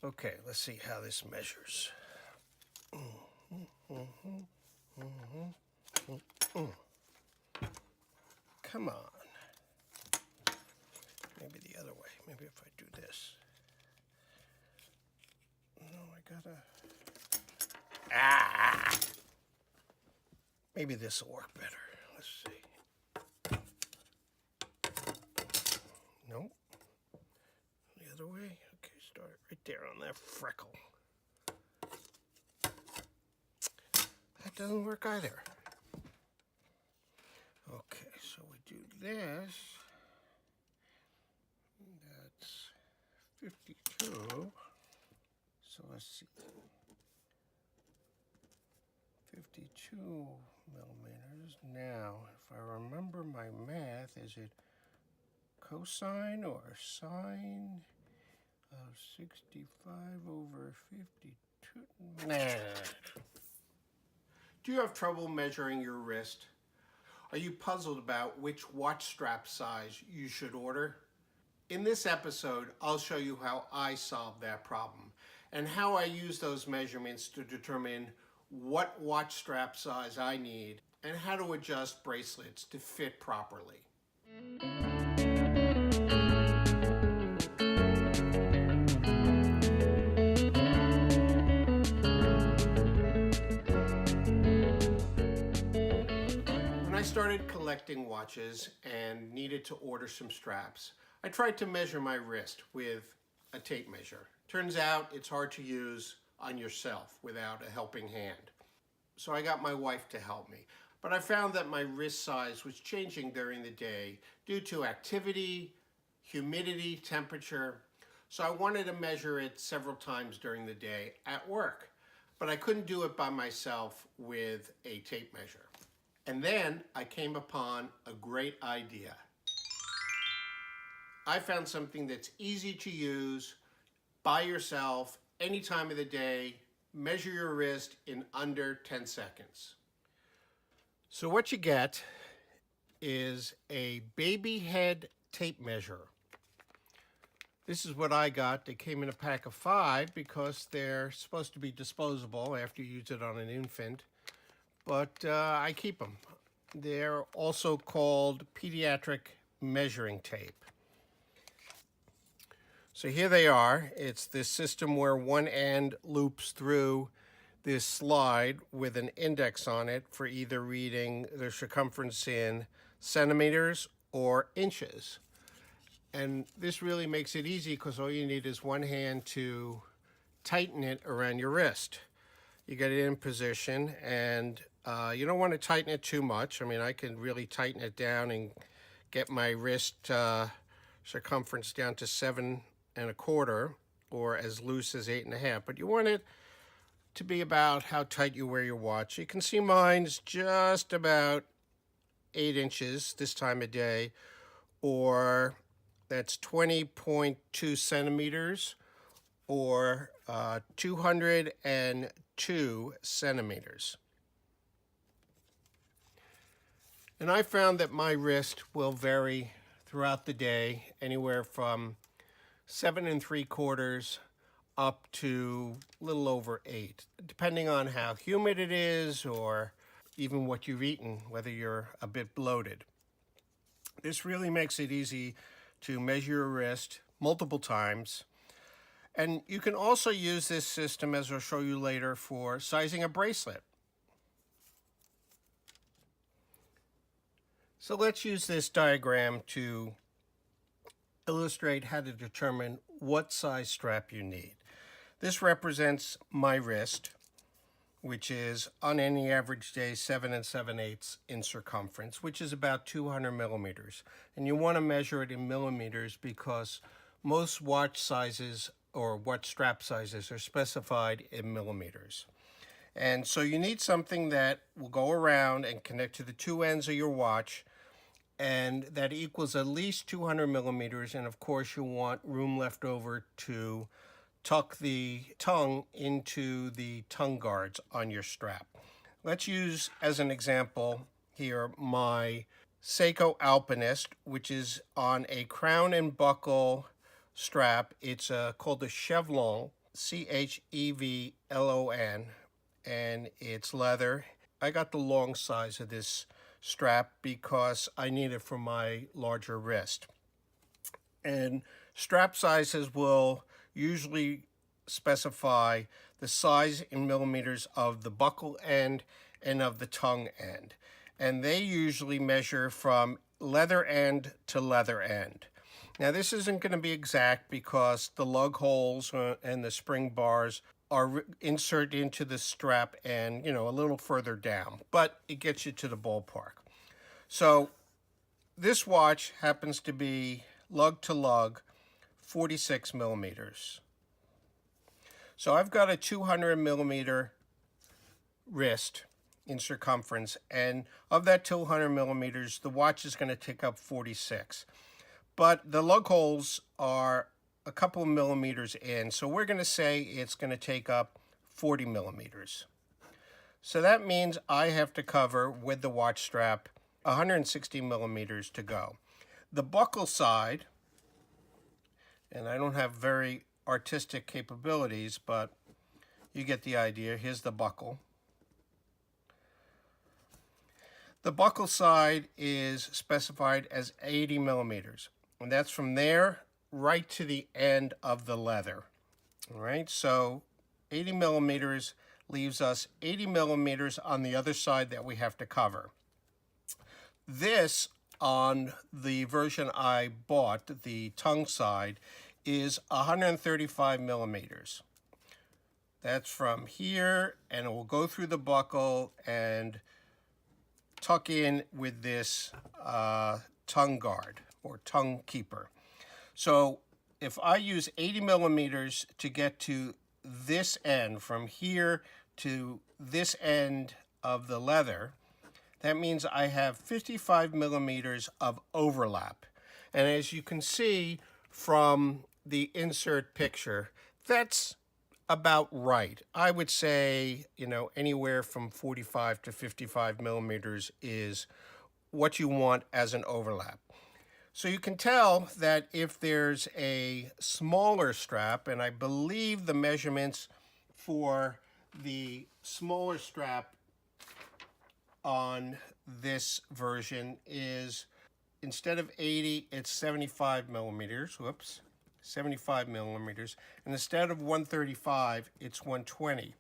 Okay, let's see how this measures. Come on. Maybe the other way. Maybe if I do this. No, I gotta... Ah! Maybe this will work better. Let's see. Nope. The other way? Okay, start right there on that freckle. That doesn't work either. Okay, so we do this. That's 52. So let's see. 52 millimeters. Now, if I remember my math, is it cosine or sine of 65 over 52? Nah. Do you have trouble measuring your wrist? Are you puzzled about which watch strap size you should order? In this episode, I'll show you how I solved that problem and how I use those measurements to determine what watch strap size I need and how to adjust bracelets to fit properly. When I started collecting watches and needed to order some straps, I tried to measure my wrist with a tape measure. Turns out it's hard to use on yourself without a helping hand. So I got my wife to help me. But I found that my wrist size was changing during the day due to activity, humidity, temperature. So I wanted to measure it several times during the day at work. But I couldn't do it by myself with a tape measure. And then I came upon a great idea. I found something that's easy to use by yourself any time of the day. Measure your wrist in under 10 seconds. So what you get is a baby head tape measure. This is what I got. They came in a pack of 5 because they're supposed to be disposable after you use it on an infant. But I keep them. They're also called pediatric measuring tape. So here they are. It's this system where one end loops through this slide with an index on it for either reading the circumference in centimeters or inches. And this really makes it easy because all you need is one hand to tighten it around your wrist. You get it in position, and you don't want to tighten it too much. I mean, I can really tighten it down and get my wrist circumference down to 7¼ or as loose as 8½. But you want it to be about how tight you wear your watch. You can see mine's just about 8 inches this time of day, or that's 20.2 centimeters, or 202 centimeters. And I found that my wrist will vary throughout the day, anywhere from 7¾ up to a little over 8, depending on how humid it is or even what you've eaten, whether you're a bit bloated. This really makes it easy to measure your wrist multiple times. And you can also use this system, as I'll show you later, for sizing a bracelet. So let's use this diagram to illustrate how to determine what size strap you need. This represents my wrist, which is on any average day 7 7/8 in circumference, which is about 200 millimeters. And you want to measure it in millimeters because most watch sizes or watch strap sizes are specified in millimeters. And so you need something that will go around and connect to the two ends of your watch, and that equals at least 200 millimeters. And of course you want room left over to tuck the tongue into the tongue guards on your strap. Let's use as an example here my Seiko Alpinist, which is on a crown and buckle strap. It's called the Chevron Chevlon, and it's leather. I got the long size of this strap because I need it for my larger wrist. And strap sizes will usually specify the size in millimeters of the buckle end and of the tongue end. And they usually measure from leather end to leather end. Now this isn't going to be exact because the lug holes and the spring bars are inserted into the strap and, a little further down, but it gets you to the ballpark. So this watch happens to be lug to lug 46 millimeters. So I've got a 200 millimeter wrist in circumference, and of that 200 millimeters, the watch is going to take up 46. But the lug holes are a couple of millimeters in, so we're going to say it's going to take up 40 millimeters. So that means I have to cover, with the watch strap, 160 millimeters to go. The buckle side, and I don't have very artistic capabilities, but you get the idea. Here's the buckle. The buckle side is specified as 80 millimeters, and that's from there right to the end of the leather. All right, so 80 millimeters leaves us 80 millimeters on the other side that we have to cover. This, on the version I bought, the tongue side, is 135 millimeters. That's from here, and it will go through the buckle and tuck in with this tongue guard or tongue keeper. So if I use 80 millimeters to get to this end, from here to this end of the leather, that means I have 55 millimeters of overlap. And as you can see from the insert picture, that's about right. I would say, anywhere from 45 to 55 millimeters is what you want as an overlap. So you can tell that if there's a smaller strap, and I believe the measurements for the smaller strap on this version is, instead of 80, it's 75 millimeters. Whoops. 75 millimeters. And instead of 135, it's 120.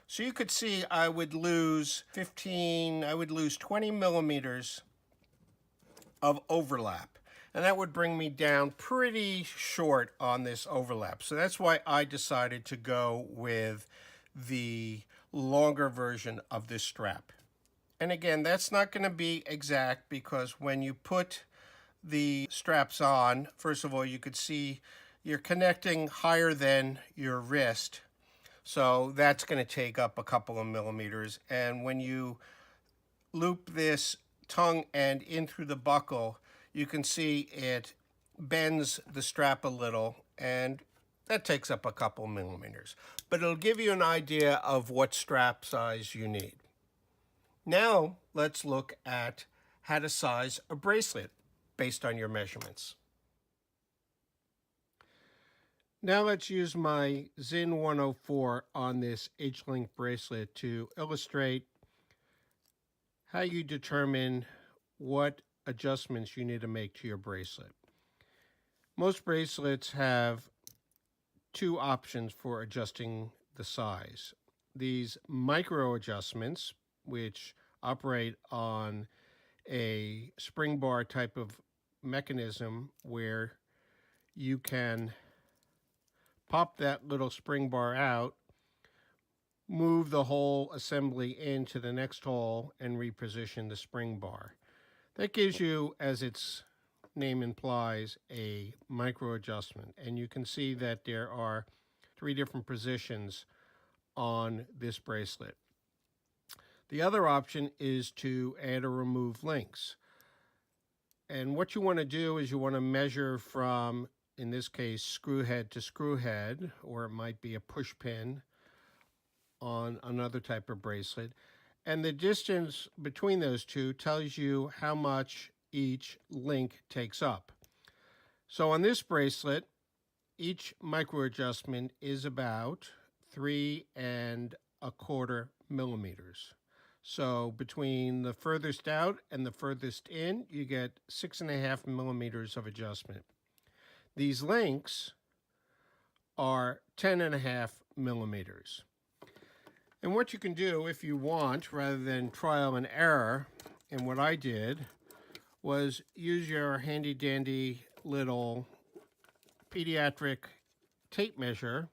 So you could see I would lose 20 millimeters of overlap. And that would bring me down pretty short on this overlap. So that's why I decided to go with the longer version of this strap. And again, that's not going to be exact because when you put the straps on, first of all, you could see you're connecting higher than your wrist. So that's going to take up a couple of millimeters. And when you loop this tongue end in through the buckle, you can see it bends the strap a little, and that takes up a couple millimeters. But it'll give you an idea of what strap size you need. Now let's look at how to size a bracelet based on your measurements. Now let's use my Zin 104 on this H-link bracelet to illustrate how you determine what adjustments you need to make to your bracelet. Most bracelets have two options for adjusting the size. These micro adjustments, which operate on a spring bar type of mechanism where you can pop that little spring bar out, move the whole assembly into the next hole, and reposition the spring bar. That gives you, as its name implies, a micro adjustment. And you can see that there are 3 different positions on this bracelet. The other option is to add or remove links. And what you want to do is you want to measure from, in this case, screw head to screw head, or it might be a push pin on another type of bracelet. And the distance between those two tells you how much each link takes up. So on this bracelet, Each micro adjustment is about 3¼ millimeters. So between the furthest out and the furthest in, you get 6½ millimeters of adjustment. These links are 10½ millimeters. And what you can do if you want, rather than trial and error, and what I did was use your handy dandy little pediatric tape measure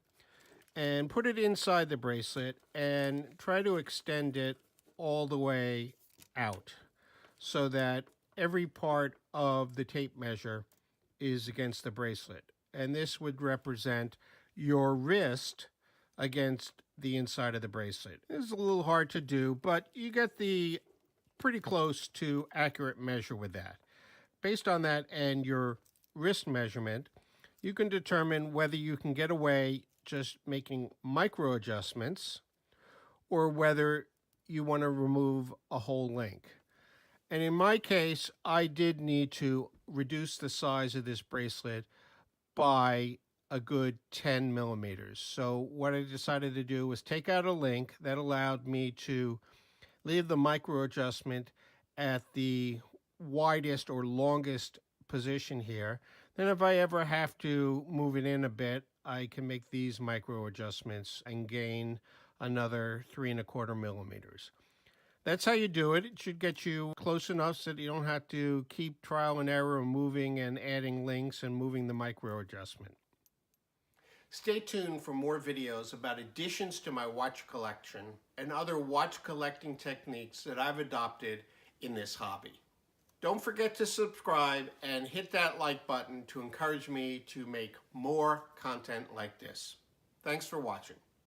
and put it inside the bracelet and try to extend it all the way out so that every part of the tape measure is against the bracelet. And this would represent your wrist against the inside of the bracelet. It's a little hard to do, but you get the pretty close to accurate measure with that. Based on that and your wrist measurement, you can determine whether you can get away just making micro adjustments or whether you want to remove a whole link. And in my case, I did need to reduce the size of this bracelet by a good 10 millimeters. So what I decided to do was take out a link that allowed me to leave the micro adjustment at the widest or longest position here. Then if I ever have to move it in a bit, I can make these micro adjustments and gain another 3¼ millimeters. That's how you do it. It should get you close enough so that you don't have to keep trial and error moving and adding links and moving the micro adjustment. Stay tuned for more videos about additions to my watch collection and other watch collecting techniques that I've adopted in this hobby. Don't forget to subscribe and hit that like button to encourage me to make more content like this. Thanks for watching.